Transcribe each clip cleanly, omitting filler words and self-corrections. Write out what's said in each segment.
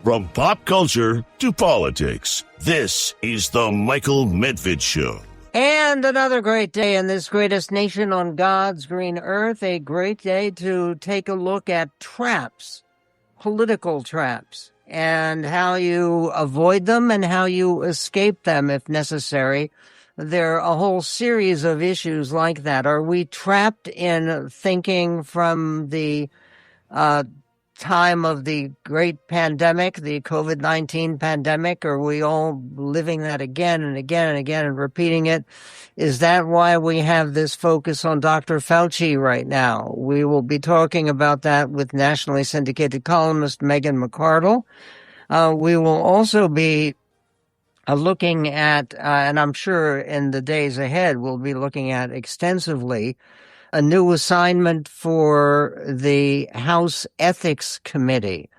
From pop culture to politics, this is the Michael Medved Show. And another great day in this greatest nation on God's green earth, a great day to take a look at traps, political traps, and how you avoid them and how you escape them if necessary. There are a whole series of issues like that. Are we trapped in thinking from the time of the great pandemic, the COVID-19 pandemic? Are we all living that again and again and again and repeating it? Is that why we have this focus on Dr. Fauci right now? We will be talking about that with nationally syndicated columnist Megan McArdle. We will also be looking at, and I'm sure in the days ahead, we'll be looking at extensively a new assignment for the House Ethics Committee.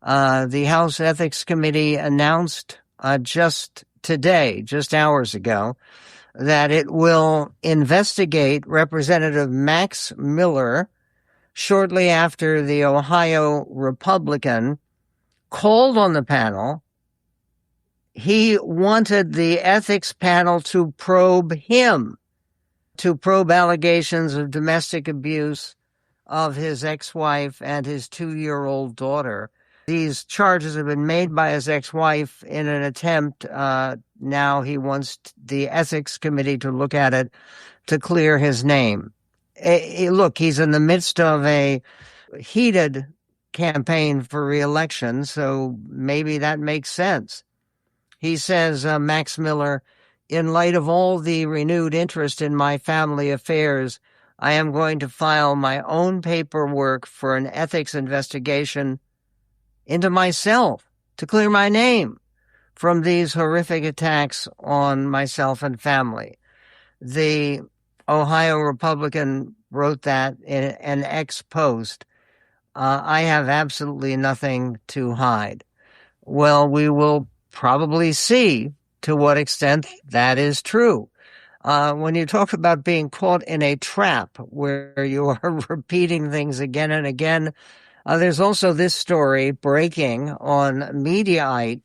The House Ethics Committee announced just today, just hours ago, that it will investigate Representative Max Miller shortly after the Ohio Republican called on the panel. He wanted the ethics panel to probe him, to probe allegations of domestic abuse of his ex-wife and his 2-year-old daughter. These charges have been made by his ex-wife in an attempt. Now he wants the ethics committee to look at it to clear his name. Look, he's in the midst of a heated campaign for re-election, so maybe that makes sense. He says, Max Miller, in light of all the renewed interest in my family affairs, I am going to file my own paperwork for an ethics investigation into myself to clear my name from these horrific attacks on myself and family. The Ohio Republican wrote that in an X post. I have absolutely nothing to hide. Well, we will probably see to what extent that is true. When you talk about being caught in a trap where you are repeating things again and again, there's also this story breaking on Mediaite.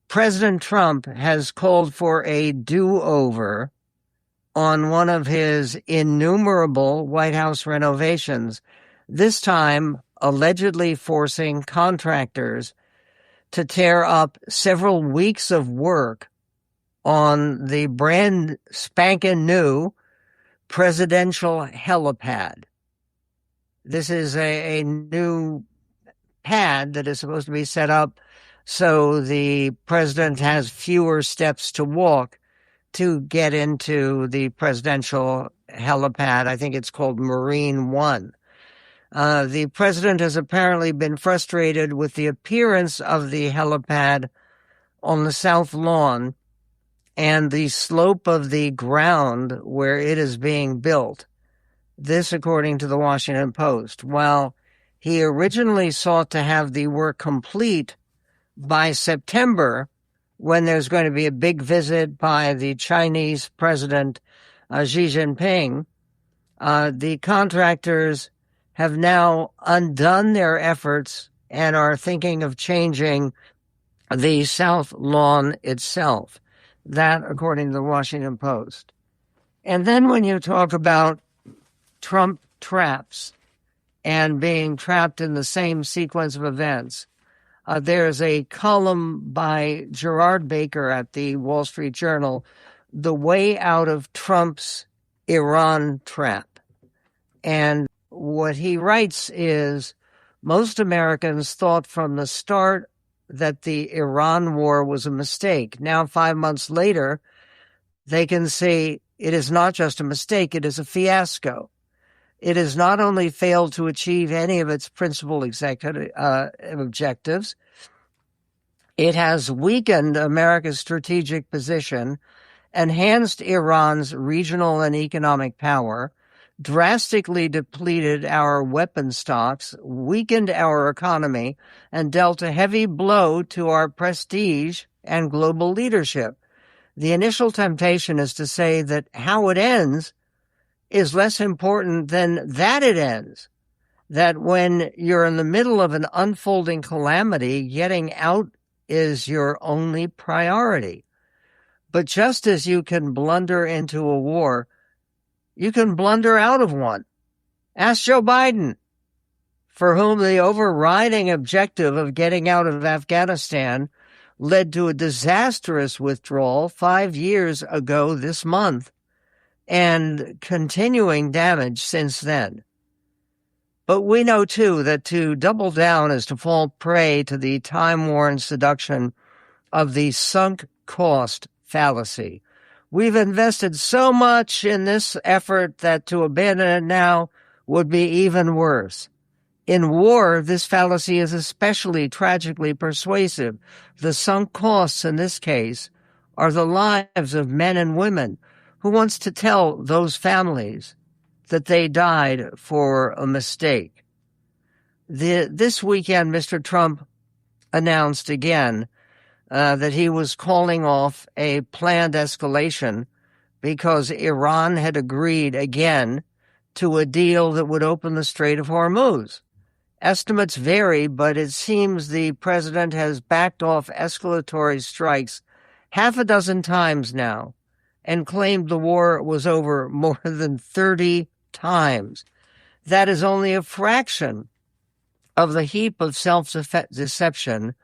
President Trump has called for a do-over on one of his innumerable White House renovations, this time allegedly forcing contractors to tear up several weeks of work on the brand spanking new presidential helipad. This is a new pad that is supposed to be set up so the president has fewer steps to walk to get into the presidential helipad. I think it's called Marine One. The president has apparently been frustrated with the appearance of the helipad on the South Lawn and the slope of the ground where it is being built. This, according to the Washington Post. While he originally sought to have the work complete by September, when there's going to be a big visit by the Chinese President Xi Jinping, the contractors have now undone their efforts and are thinking of changing the South Lawn itself. That, according to the Washington Post. And then when you talk about Trump traps and being trapped in the same sequence of events, there's a column by Gerard Baker at the Wall Street Journal, The Way Out of Trump's Iran Trap. And what he writes is, most Americans thought from the start that the Iran war was a mistake. Now, 5 months later, they can say it is not just a mistake, it is a fiasco. It has not only failed to achieve any of its principal objectives, it has weakened America's strategic position, enhanced Iran's regional and economic power, drastically depleted our weapon stocks, weakened our economy, and dealt a heavy blow to our prestige and global leadership. The initial temptation is to say that how it ends is less important than that it ends. that when you're in the middle of an unfolding calamity, getting out is your only priority. But just as you can blunder into a war, you can blunder out of one. Ask Joe Biden, for whom the overriding objective of getting out of Afghanistan led to a disastrous withdrawal 5 years ago this month, and continuing damage since then. But we know, too, that to double down is to fall prey to the time-worn seduction of the sunk cost fallacy. We've invested so much in this effort that to abandon it now would be even worse. In war, this fallacy is especially tragically persuasive. The sunk costs in this case are the lives of men and women. Who wants to tell those families that they died for a mistake? This weekend, Mr. Trump announced again that he was calling off a planned escalation because Iran had agreed again to a deal that would open the Strait of Hormuz. Estimates vary, but it seems the president has backed off escalatory strikes half a dozen times now and claimed the war was over more than 30 times. That is only a fraction of the heap of self-deception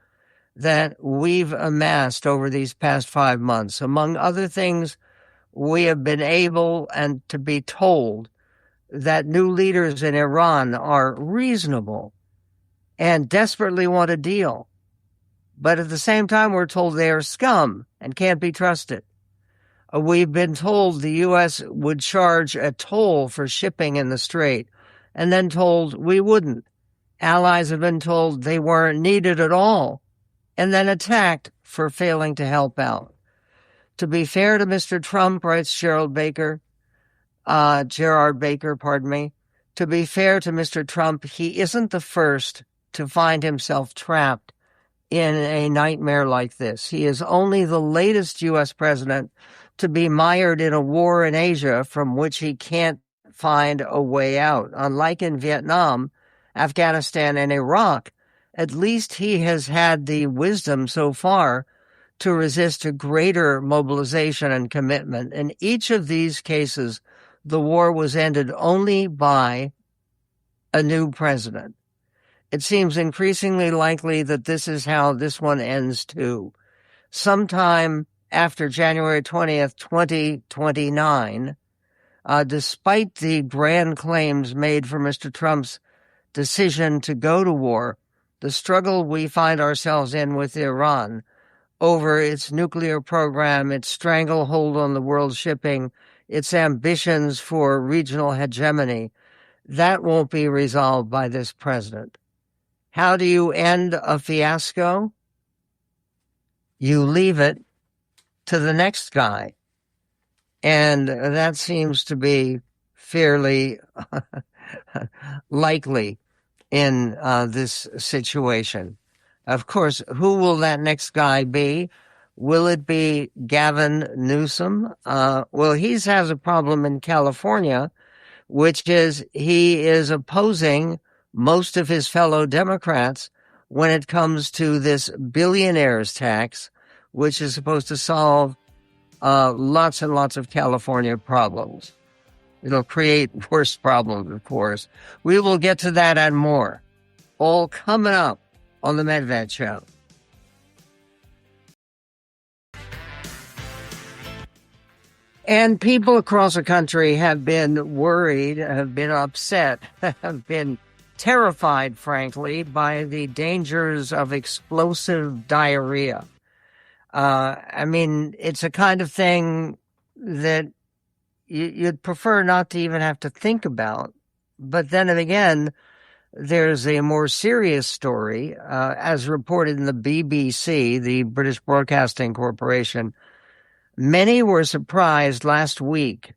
that we've amassed over these past 5 months. Among other things, we have been able and to be told that new leaders in Iran are reasonable and desperately want a deal. But at the same time, we're told they are scum and can't be trusted. We've been told the U.S. would charge a toll for shipping in the strait, and then told we wouldn't. Allies have been told they weren't needed at all, and then attacked for failing to help out. To be fair to Mr. Trump, writes Gerard Baker, to be fair to Mr. Trump, he isn't the first to find himself trapped in a nightmare like this. He is only the latest U.S. president to be mired in a war in Asia from which he can't find a way out. Unlike in Vietnam, Afghanistan, and Iraq, at least he has had the wisdom so far to resist a greater mobilization and commitment. In each of these cases, the war was ended only by a new president. It seems increasingly likely that this is how this one ends too. Sometime after January 20th, 2029, despite the grand claims made for Mr. Trump's decision to go to war, the struggle we find ourselves in with Iran over its nuclear program, its stranglehold on the world shipping, its ambitions for regional hegemony, that won't be resolved by this president. How do you end a fiasco? You leave it to the next guy. And that seems to be fairly likely in this situation. Of course, who will that next guy be? Will it be Gavin Newsom? Well, he has a problem in California, which is he is opposing most of his fellow Democrats when it comes to this billionaires tax, which is supposed to solve lots and lots of California problems. It'll create worse problems, of course. We will get to that and more, all coming up on the Medved Show. And people across the country have been worried, have been upset, have been terrified, frankly, by the dangers of explosive diarrhea. I mean, it's a kind of thing that you'd prefer not to even have to think about. But then again, there's a more serious story, as reported in the BBC, the British Broadcasting Corporation. Many were surprised last week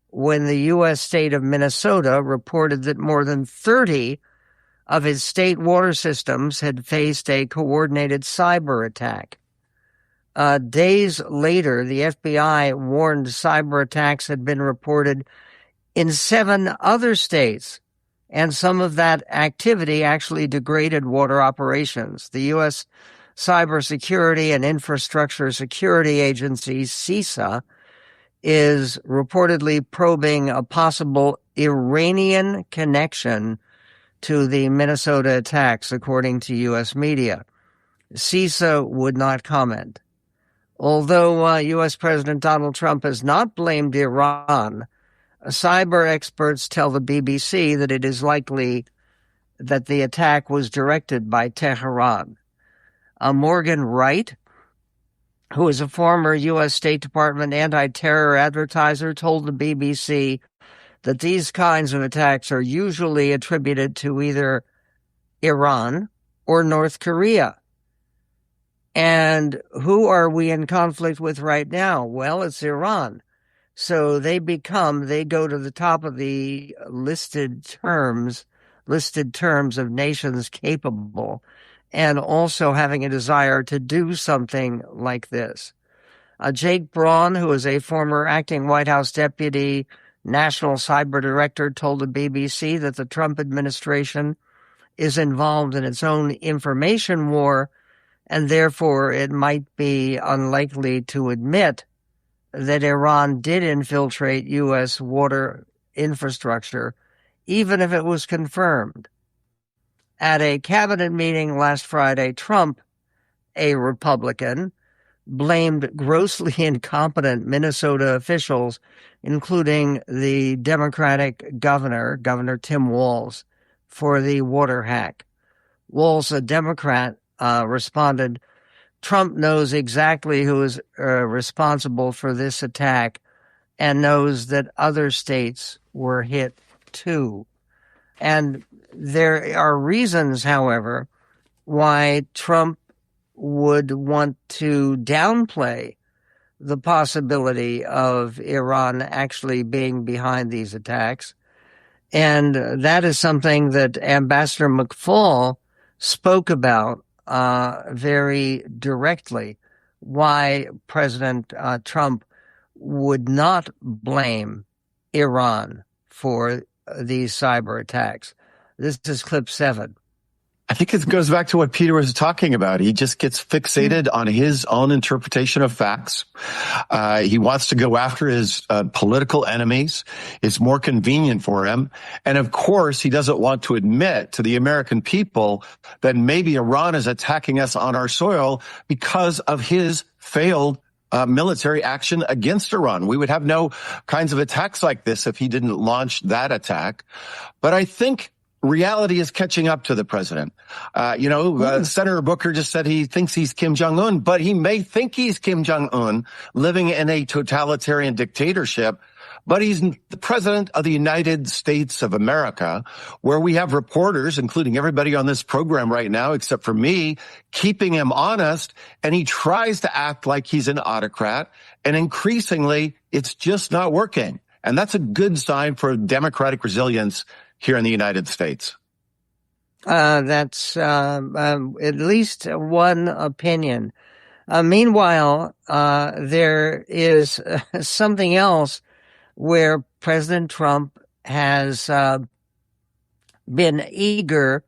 when the U.S. state of Minnesota reported that more than 30 of its state water systems had faced a coordinated cyber attack. Days later, the FBI warned cyber attacks had been reported in 7 other states, And some of that activity actually degraded water operations. The U.S. Cybersecurity and Infrastructure Security Agency, CISA, is reportedly probing a possible Iranian connection to the Minnesota attacks, according to U.S. media. CISA would not comment. Although U.S. President Donald Trump has not blamed Iran, cyber experts tell the BBC that it is likely that the attack was directed by Tehran. Morgan Wright, who is a former U.S. State Department anti-terror advertiser, told the BBC that these kinds of attacks are usually attributed to either Iran or North Korea. And who are we in conflict with right now? Well, it's Iran. So they go to the top of the listed terms of nations capable and also having a desire to do something like this. Jake Braun, who is a former acting White House deputy national cyber director, told the BBC that the Trump administration is involved in its own information war, and therefore it might be unlikely to admit that Iran did infiltrate U.S. water infrastructure, even if it was confirmed. At a cabinet meeting last Friday, Trump, a Republican, blamed grossly incompetent Minnesota officials, including the Democratic governor, Governor Tim Walz, for the water hack. Walz, a Democrat, responded, "Trump knows exactly who is responsible for this attack and knows that other states were hit too." And there are reasons, however, why Trump would want to downplay the possibility of Iran actually being behind these attacks. And that is something that Ambassador McFaul spoke about very directly, why President Trump would not blame Iran for these cyber attacks. This is clip 7. I think it goes back to what Peter was talking about. He just gets fixated on his own interpretation of facts. He wants to go after his political enemies. It's more convenient for him. And of course, he doesn't want to admit to the American people that maybe Iran is attacking us on our soil because of his failed military action against Iran. We would have no kinds of attacks like this if he didn't launch that attack. But I think reality is catching up to the president. Senator Booker just said he thinks he's Kim Jong-un, but he may think he's Kim Jong-un living in a totalitarian dictatorship. But he's the president of the United States of America, where we have reporters, including everybody on this program right now, except for me, keeping him honest. And he tries to act like he's an autocrat. And increasingly, it's just not working. And that's a good sign for democratic resilience here in the United States. That's at least one opinion. Meanwhile, there is something else where President Trump has been eager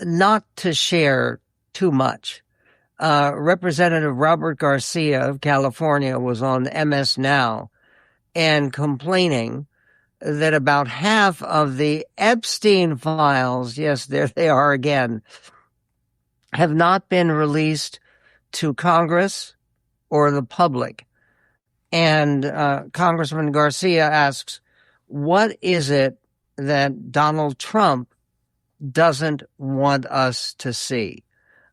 not to share too much. Representative Robert Garcia of California was on MS Now and complaining that about half of the Epstein files, yes, there they are again, have not been released to Congress or the public. And Congressman Garcia asks, what is it that Donald Trump doesn't want us to see?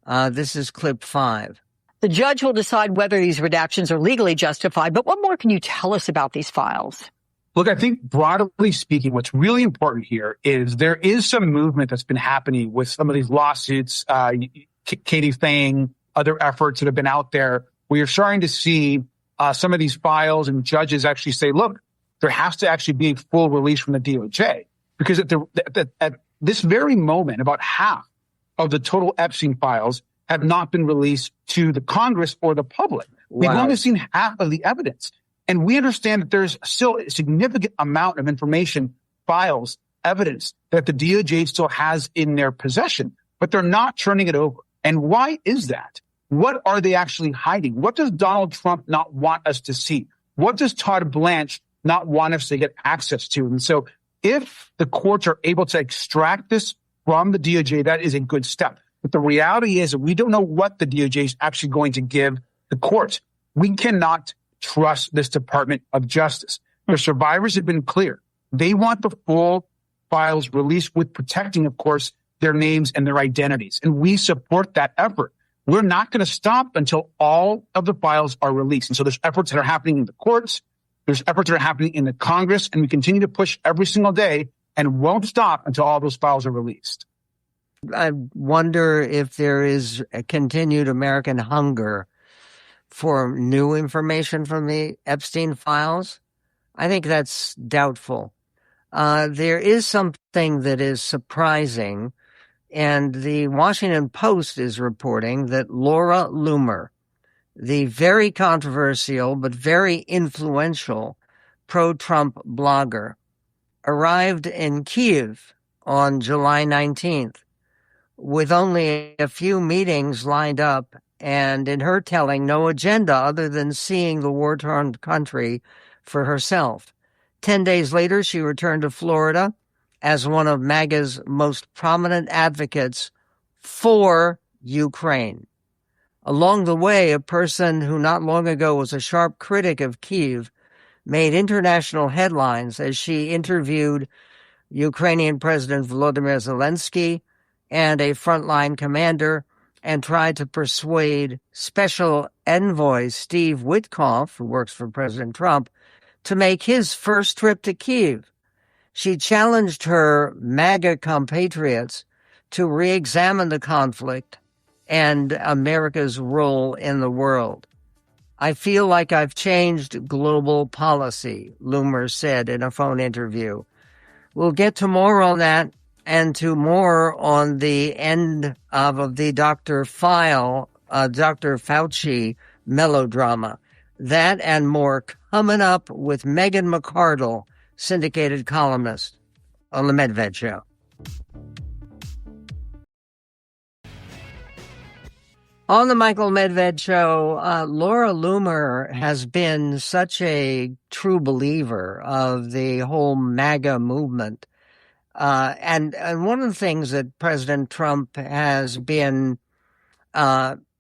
This is clip 5. The judge will decide whether these redactions are legally justified, but what more can you tell us about these files? Look, I think broadly speaking, what's really important here is there is some movement that's been happening with some of these lawsuits, Katie Fang, other efforts that have been out there. We are starting to see some of these files and judges actually say, look, there has to actually be a full release from the DOJ. Because at this very moment, about half of the total Epstein files have not been released to the Congress or the public. Wow. We've only seen half of the evidence. And we understand that there's still a significant amount of information, files, evidence that the DOJ still has in their possession, but they're not turning it over. And why is that? What are they actually hiding? What does Donald Trump not want us to see? What does Todd Blanche not want us to get access to? And so if the courts are able to extract this from the DOJ, that is a good step. But the reality is that we don't know what the DOJ is actually going to give the courts. We cannot trust this Department of Justice. The survivors have been clear. They want the full files released with protecting, of course, their names and their identities. And we support that effort. We're not going to stop until all of the files are released. And so there's efforts that are happening in the courts. There's efforts that are happening in the Congress, and we continue to push every single day and won't stop until all those files are released. I wonder if there is a continued American hunger for new information from the Epstein files. I think that's doubtful. There is something that is surprising, and the Washington Post is reporting that Laura Loomer, the very controversial but very influential pro-Trump blogger, arrived in Kyiv on July 19th with only a few meetings lined up, and in her telling, no agenda other than seeing the war-torn country for herself. 10 days later, she returned to Florida as one of MAGA's most prominent advocates for Ukraine. Along the way, a person who not long ago was a sharp critic of Kyiv made international headlines as she interviewed Ukrainian President Volodymyr Zelensky and a frontline commander and tried to persuade Special Envoy Steve Witkoff, who works for President Trump, to make his first trip to Kyiv. She challenged her MAGA compatriots to re-examine the conflict and America's role in the world. I feel like I've changed global policy, Loomer said in a phone interview. We'll get to more on that and to more on the end of the Dr. Fauci melodrama. That and more coming up with Megan McArdle, syndicated columnist on The Medved Show. On the Michael Medved Show, Laura Loomer has been such a true believer of the whole MAGA movement. And one of the things that President Trump has been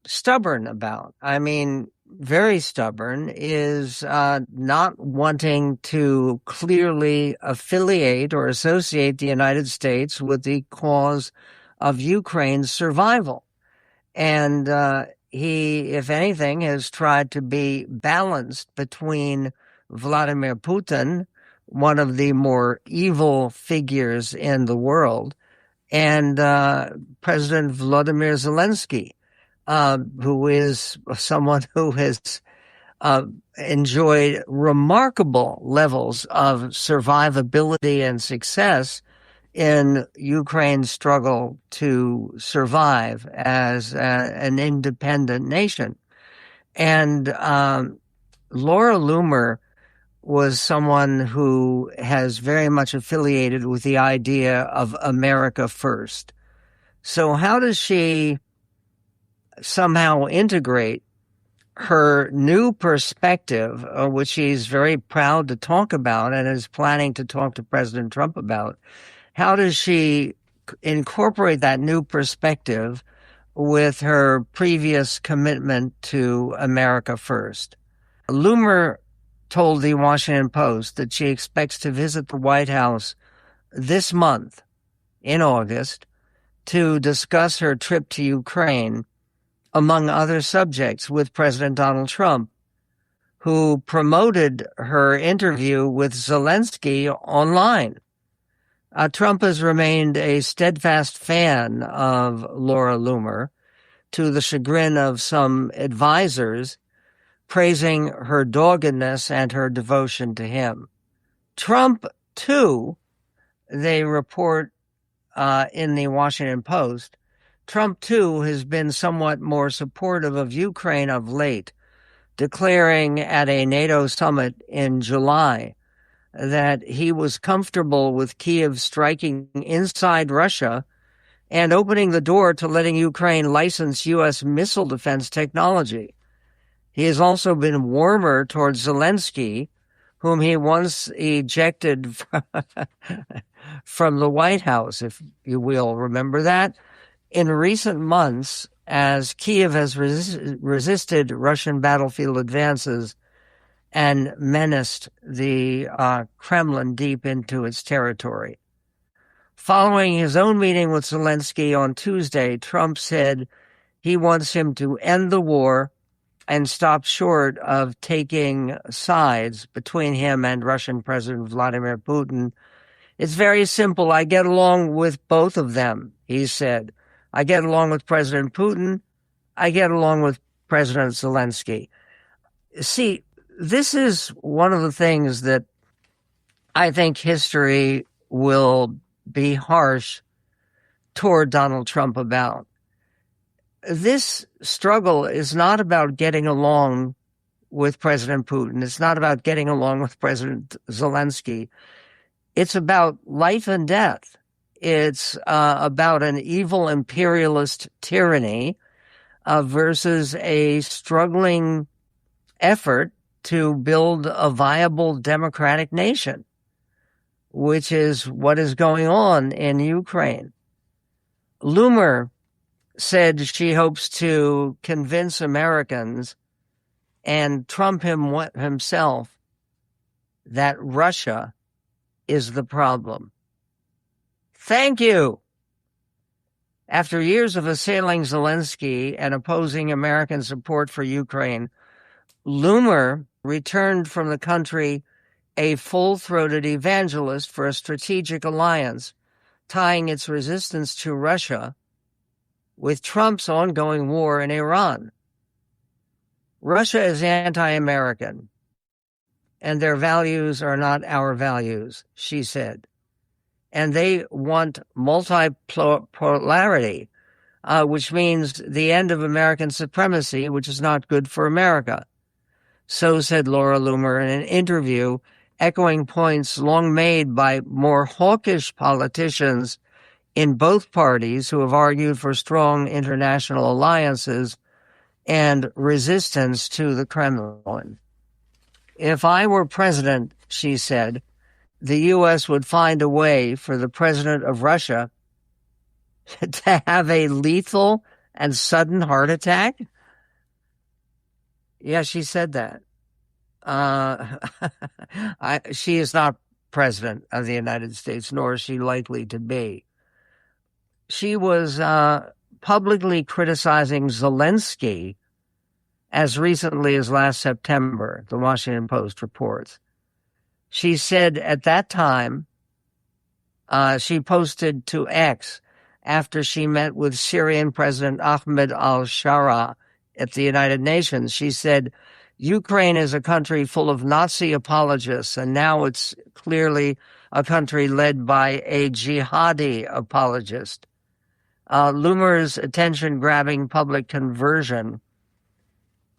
stubborn about, I mean, very stubborn, is not wanting to clearly affiliate or associate the United States with the cause of Ukraine's survival. And he, if anything, has tried to be balanced between Vladimir Putin, one of the more evil figures in the world, and President Volodymyr Zelensky, who is someone who has enjoyed remarkable levels of survivability and success in Ukraine's struggle to survive as an independent nation. And Laura Loomer was someone who has very much affiliated with the idea of America first. So how does she somehow integrate her new perspective, which she's very proud to talk about and is planning to talk to President Trump about? How does she incorporate that new perspective with her previous commitment to America first? Loomer told the Washington Post that she expects to visit the White House this month, in August, to discuss her trip to Ukraine, among other subjects, with President Donald Trump, who promoted her interview with Zelensky online. Trump has remained a steadfast fan of Laura Loomer, to the chagrin of some advisors, praising her doggedness and her devotion to him. Trump, too, they report in the Washington Post, Trump, too, has been somewhat more supportive of Ukraine of late, declaring at a NATO summit in July that he was comfortable with Kyiv striking inside Russia and opening the door to letting Ukraine license U.S. missile defense technology. He has also been warmer towards Zelensky, whom he once ejected from the White House, if you will remember that. In recent months, as Kyiv has resisted Russian battlefield advances and menaced the Kremlin deep into its territory. Following his own meeting with Zelensky on Tuesday, Trump said he wants him to end the war and stop short of taking sides between him and Russian President Vladimir Putin. It's very simple. I get along with both of them, he said. I get along with President Putin. I get along with President Zelensky. See, this is one of the things that I think history will be harsh toward Donald Trump about. This struggle is not about getting along with President Putin. It's not about getting along with President Zelensky. It's about life and death. It's about an evil imperialist tyranny versus a struggling effort to build a viable democratic nation, which is what is going on in Ukraine. Loomer said she hopes to convince Americans and Trump himself that Russia is the problem. Thank you. After years of assailing Zelensky and opposing American support for Ukraine, Loomer returned from the country a full-throated evangelist for a strategic alliance, tying its resistance to Russia with Trump's ongoing war in Iran. Russia is anti-American, and their values are not our values, she said. And they want multipolarity, which means the end of American supremacy, which is not good for America. So said Laura Loomer in an interview, echoing points long made by more hawkish politicians in both parties who have argued for strong international alliances and resistance to the Kremlin. If I were president, she said, the U.S. would find a way for the president of Russia to have a lethal and sudden heart attack. Yeah, she said that. She is not president of the United States, nor is she likely to be. She was publicly criticizing Zelensky as recently as last September, the Washington Post reports. She said at that time, she posted to X after she met with Syrian President Ahmed al-Shara at the United Nations. She said, Ukraine is a country full of Nazi apologists, and now it's clearly a country led by a jihadi apologist. Loomer's attention-grabbing public conversion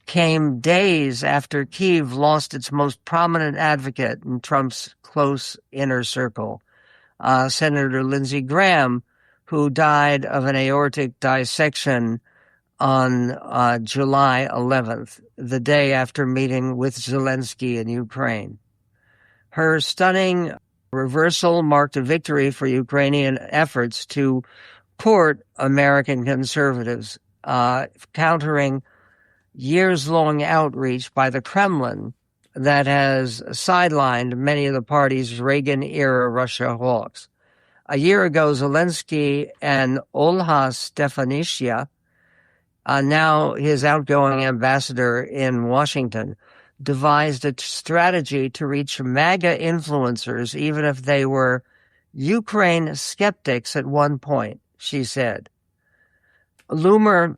came days after Kyiv lost its most prominent advocate in Trump's close inner circle, Senator Lindsey Graham, who died of an aortic dissection on July 11th, the day after meeting with Zelensky in Ukraine. Her stunning reversal marked a victory for Ukrainian efforts to court American conservatives, countering years-long outreach by the Kremlin that has sidelined many of the party's Reagan-era Russia hawks. A year ago, Zelensky and Olha Stefanishyna, now his outgoing ambassador in Washington, devised a strategy to reach MAGA influencers, even if they were Ukraine skeptics at one point, she said. Loomer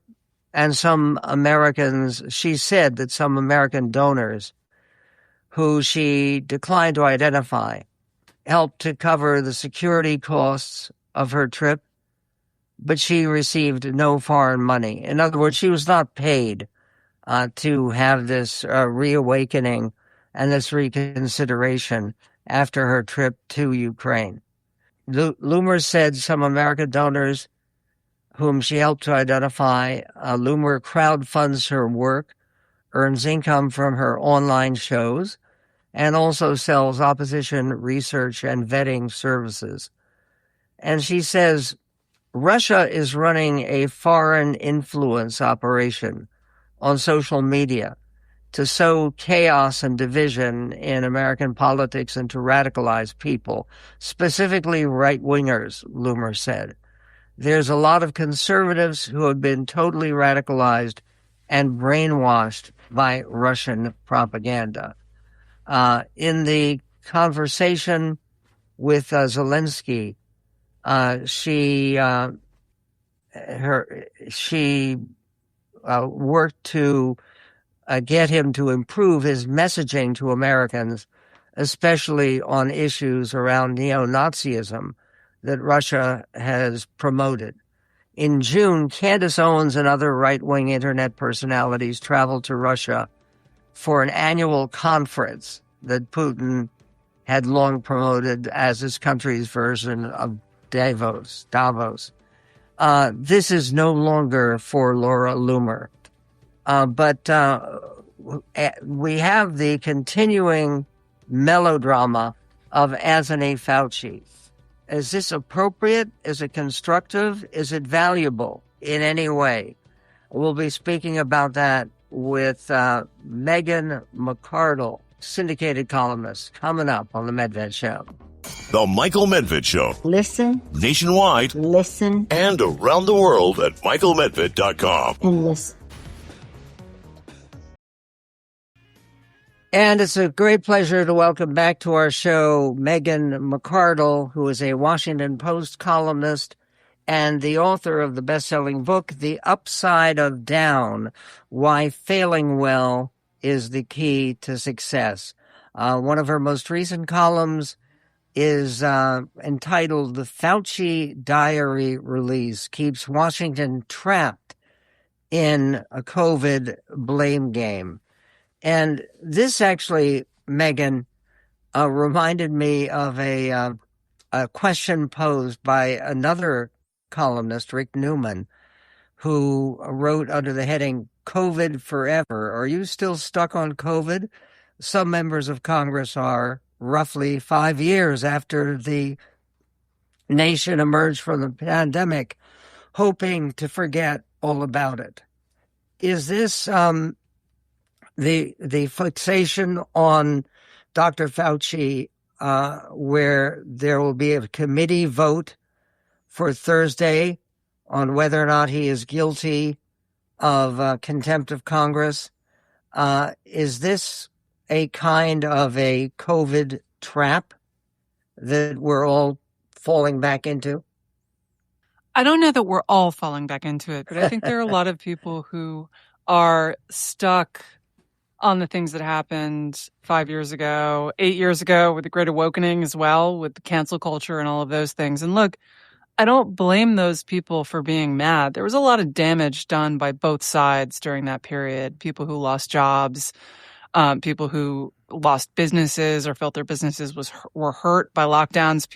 and some Americans, she said that some American donors who she declined to identify helped to cover the security costs of her trip, but she received no foreign money. In other words, she was not paid to have this reawakening and this reconsideration after her trip to Ukraine. Loomer said some American donors whom she helped to identify. Loomer crowdfunds her work, earns income from her online shows, and also sells opposition research and vetting services. And she says Russia is running a foreign influence operation on social media to sow chaos and division in American politics and to radicalize people, specifically right-wingers, Loomer said. There's a lot of conservatives who have been totally radicalized and brainwashed by Russian propaganda. In the conversation with Zelensky, she worked to get him to improve his messaging to Americans, especially on issues around neo-Nazism that Russia has promoted. In June, Candace Owens and other right-wing internet personalities traveled to Russia for an annual conference that Putin had long promoted as his country's version of Davos. This is no longer for Laura Loomer. But we have the continuing melodrama of Anthony Fauci. Is this appropriate? Is it constructive? Is it valuable in any way? We'll be speaking about that with Megan McArdle, syndicated columnist, coming up on The Medved Show. The Michael Medved Show. Listen. Nationwide. Listen. And around the world at michaelmedved.com. And listen. And it's a great pleasure to welcome back to our show Megan McArdle, who is a Washington Post columnist and the author of the best-selling book, The Upside of Down, Why Failing Well is the Key to Success. One of her most recent columns is entitled The Fauci Diary Release Keeps Washington Trapped in a COVID Blame Game. And this actually, Megan, reminded me of a question posed by another columnist, Rick Newman, who wrote under the heading, COVID Forever. Are you still stuck on COVID? Some members of Congress are, roughly 5 years after the nation emerged from the pandemic, hoping to forget all about it. Is this the fixation on Dr. Fauci, where there will be a committee vote for Thursday on whether or not he is guilty of contempt of Congress? Is this a kind of a COVID trap that we're all falling back into? I don't know that we're all falling back into it, but I think there are a lot of people who are stuck on the things that happened 5 years ago, 8 years ago, with the Great Awakening as well, with the cancel culture and all of those things. And look, I don't blame those people for being mad. There was a lot of damage done by both sides during that period. People who lost jobs, people who lost businesses or felt their businesses were hurt by lockdowns,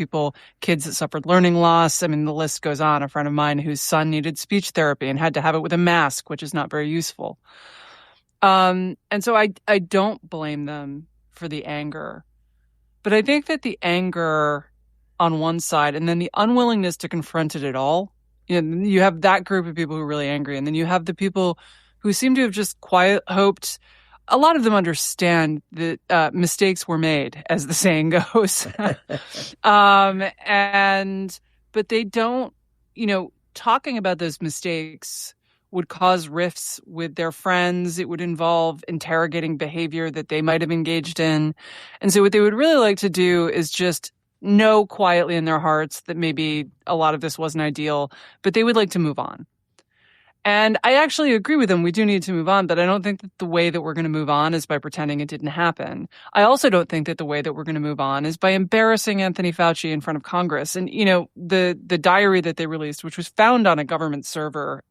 kids that suffered learning loss. I mean, the list goes on. A friend of mine whose son needed speech therapy and had to have it with a mask, which is not very useful. And so I don't blame them for the anger. But I think that the anger on one side and then the unwillingness to confront it at all, you have that group of people who are really angry. And then you have the people who seem to have just hoped. A lot of them understand that mistakes were made, as the saying goes. But they don't, talking about those mistakes would cause rifts with their friends. It would involve interrogating behavior that they might have engaged in. And so what they would really like to do is just know quietly in their hearts that maybe a lot of this wasn't ideal, but they would like to move on. And I actually agree with them. We do need to move on, but I don't think that the way that we're going to move on is by pretending it didn't happen. I also don't think that the way that we're going to move on is by embarrassing Anthony Fauci in front of Congress. And, the diary that they released, which was found on a government server,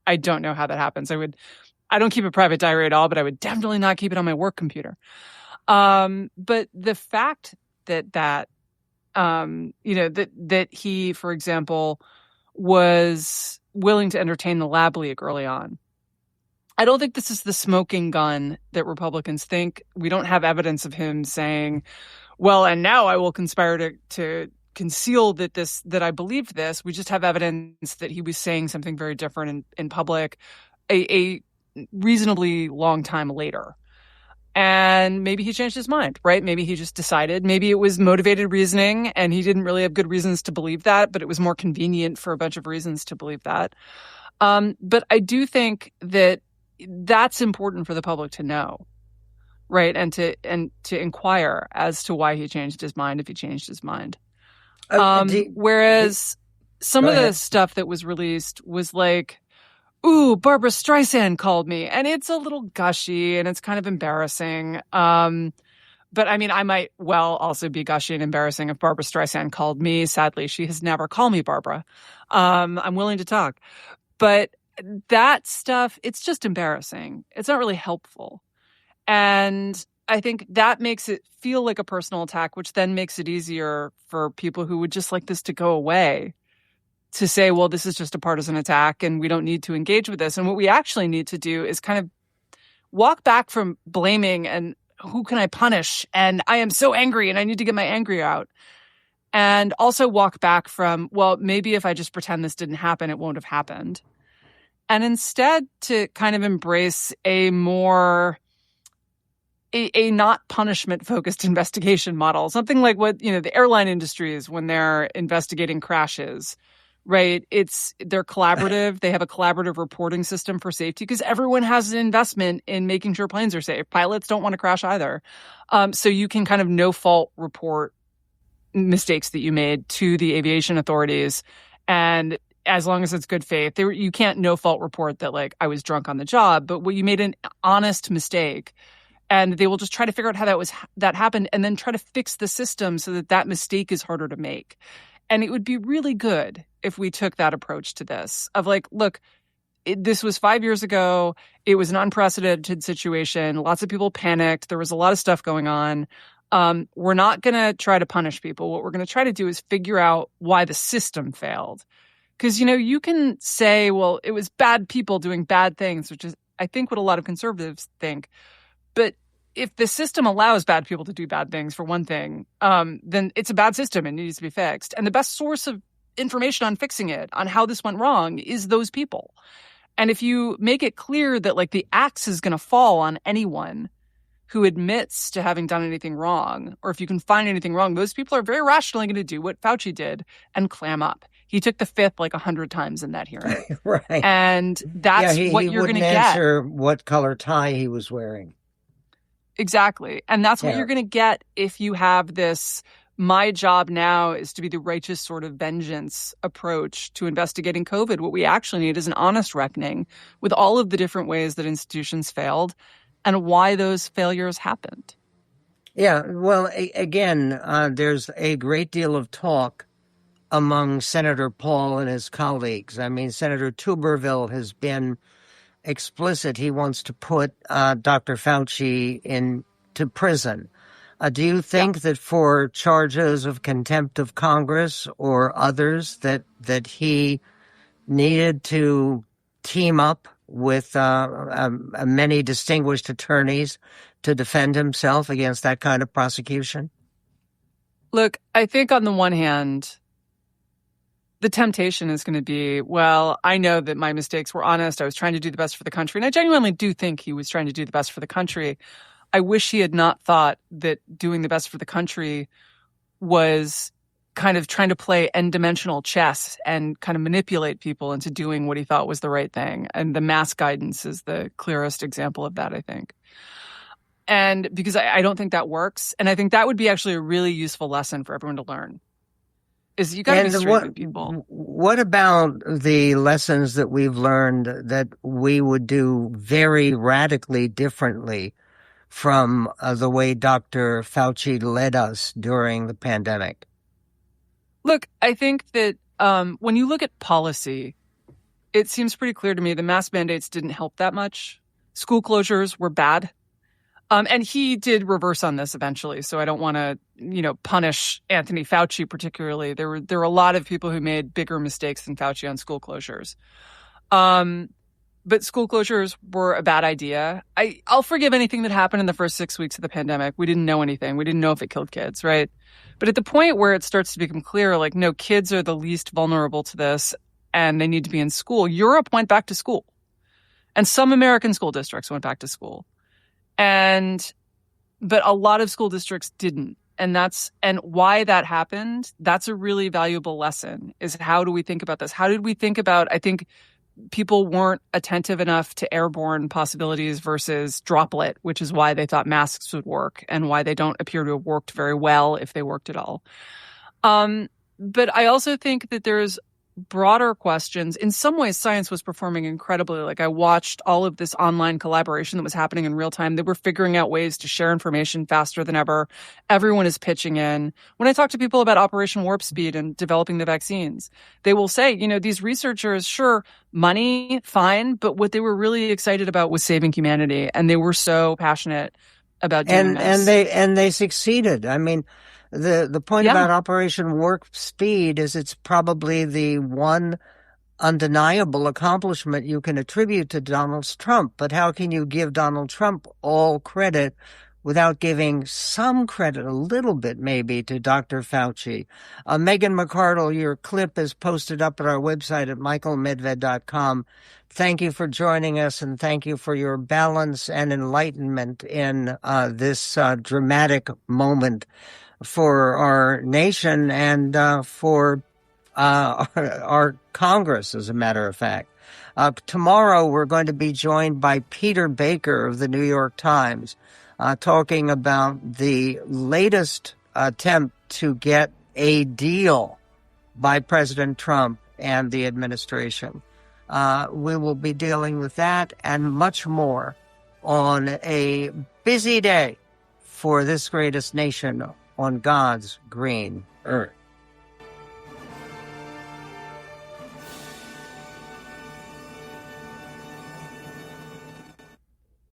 I don't know how that happens. I don't keep a private diary at all, but I would definitely not keep it on my work computer. But the fact that that he, for example, was willing to entertain the lab leak early on. I don't think this is the smoking gun that Republicans think. We don't have evidence of him saying, well, and now I will conspire to conceal that I believed this. We just have evidence that he was saying something very different in public a reasonably long time later. And maybe he changed his mind, right? Maybe he just decided, maybe it was motivated reasoning and he didn't really have good reasons to believe that, but it was more convenient for a bunch of reasons to believe that. But I do think that that's important for the public to know, right? And to inquire as to why he changed his mind, if he changed his mind. Whereas some of the stuff that was released was like, ooh, Barbara Streisand called me. And it's a little gushy and it's kind of embarrassing. But I mean, I might well also be gushy and embarrassing if Barbara Streisand called me. Sadly, she has never called me Barbara. I'm willing to talk. But that stuff, it's just embarrassing. It's not really helpful. And I think that makes it feel like a personal attack, which then makes it easier for people who would just like this to go away to say, well, this is just a partisan attack and we don't need to engage with this. And what we actually need to do is kind of walk back from blaming and who can I punish? And I am so angry and I need to get my anger out. And also walk back from, well, maybe if I just pretend this didn't happen, it won't have happened. And instead to kind of embrace a more a not punishment focused investigation model, something like what, the airline industry is when they're investigating crashes. Right. They're collaborative. They have a collaborative reporting system for safety because everyone has an investment in making sure planes are safe. Pilots don't want to crash either. So you can kind of no fault report mistakes that you made to the aviation authorities. And as long as it's good faith, you can't no fault report that like I was drunk on the job, but you made an honest mistake. And they will just try to figure out how that happened and then try to fix the system so that mistake is harder to make. And it would be really good if we took that approach to this of like, look, this was 5 years ago. It was an unprecedented situation. Lots of people panicked. There was a lot of stuff going on. We're not going to try to punish people. What we're going to try to do is figure out why the system failed. Because, you can say, well, it was bad people doing bad things, which is, I think, what a lot of conservatives think. But if the system allows bad people to do bad things, for one thing, then it's a bad system and it needs to be fixed. And the best source of information on fixing it, on how this went wrong, is those people. And if you make it clear that like the axe is going to fall on anyone who admits to having done anything wrong, or if you can find anything wrong, those people are very rationally going to do what Fauci did and clam up. He took the fifth like 100 times in that hearing. Right. And that's what you're going to get. He wouldn't answer what color tie he was wearing. Exactly. And that's what you're going to get if you have this, my job now is to be the righteous sort of vengeance approach to investigating COVID. What we actually need is an honest reckoning with all of the different ways that institutions failed and why those failures happened. Yeah. Well, again, there's a great deal of talk among Senator Paul and his colleagues. I mean, Senator Tuberville has been explicit. He wants to put Dr. Fauci into prison. Do you think that for charges of contempt of Congress or others that he needed to team up with many distinguished attorneys to defend himself against that kind of prosecution? Look, I think on the one hand, the temptation is going to be, well, I know that my mistakes were honest. I was trying to do the best for the country. And I genuinely do think he was trying to do the best for the country. I wish he had not thought that doing the best for the country was kind of trying to play n-dimensional chess and kind of manipulate people into doing what he thought was the right thing. And the mass guidance is the clearest example of that, I think. And because I don't think that works. And I think that would be actually a really useful lesson for everyone to learn. Is you got to be straight with people. What about the lessons that we've learned that we would do very radically differently from the way Dr. Fauci led us during the pandemic? Look, I think that when you look at policy, it seems pretty clear to me the mask mandates didn't help that much. School closures were bad. And he did reverse on this eventually, so I don't want to, punish Anthony Fauci particularly. There were a lot of people who made bigger mistakes than Fauci on school closures. But school closures were a bad idea. I'll forgive anything that happened in the first 6 weeks of the pandemic. We didn't know anything. We didn't know if it killed kids, right? But at the point where it starts to become clear, like, no, kids are the least vulnerable to this and they need to be in school. Europe went back to school. And some American school districts went back to school. But a lot of school districts didn't. And why that happened, that's a really valuable lesson, is how do we think about this? How did we think about, I think people weren't attentive enough to airborne possibilities versus droplet, which is why they thought masks would work and why they don't appear to have worked very well, if they worked at all. But I also think that there's broader questions. In some ways, science was performing incredibly. Like, I watched all of this online collaboration that was happening in real time. They were figuring out ways to share information faster than ever. Everyone is pitching in. When I talk to people about Operation Warp Speed and developing the vaccines, they will say, these researchers, sure, money, fine, but what they were really excited about was saving humanity. And they were so passionate about doing this. And they succeeded. I mean, the point about Operation Warp Speed is it's probably the one undeniable accomplishment you can attribute to Donald Trump. But how can you give Donald Trump all credit without giving some credit, a little bit maybe, to Dr. Fauci? Megan McArdle, your clip is posted up at our website at michaelmedved.com. Thank you for joining us, and thank you for your balance and enlightenment in this dramatic moment for our nation and for our Congress, as a matter of fact. Tomorrow, we're going to be joined by Peter Baker of the New York Times, talking about the latest attempt to get a deal by President Trump and the administration. We will be dealing with that and much more on a busy day for this greatest nation on God's green earth.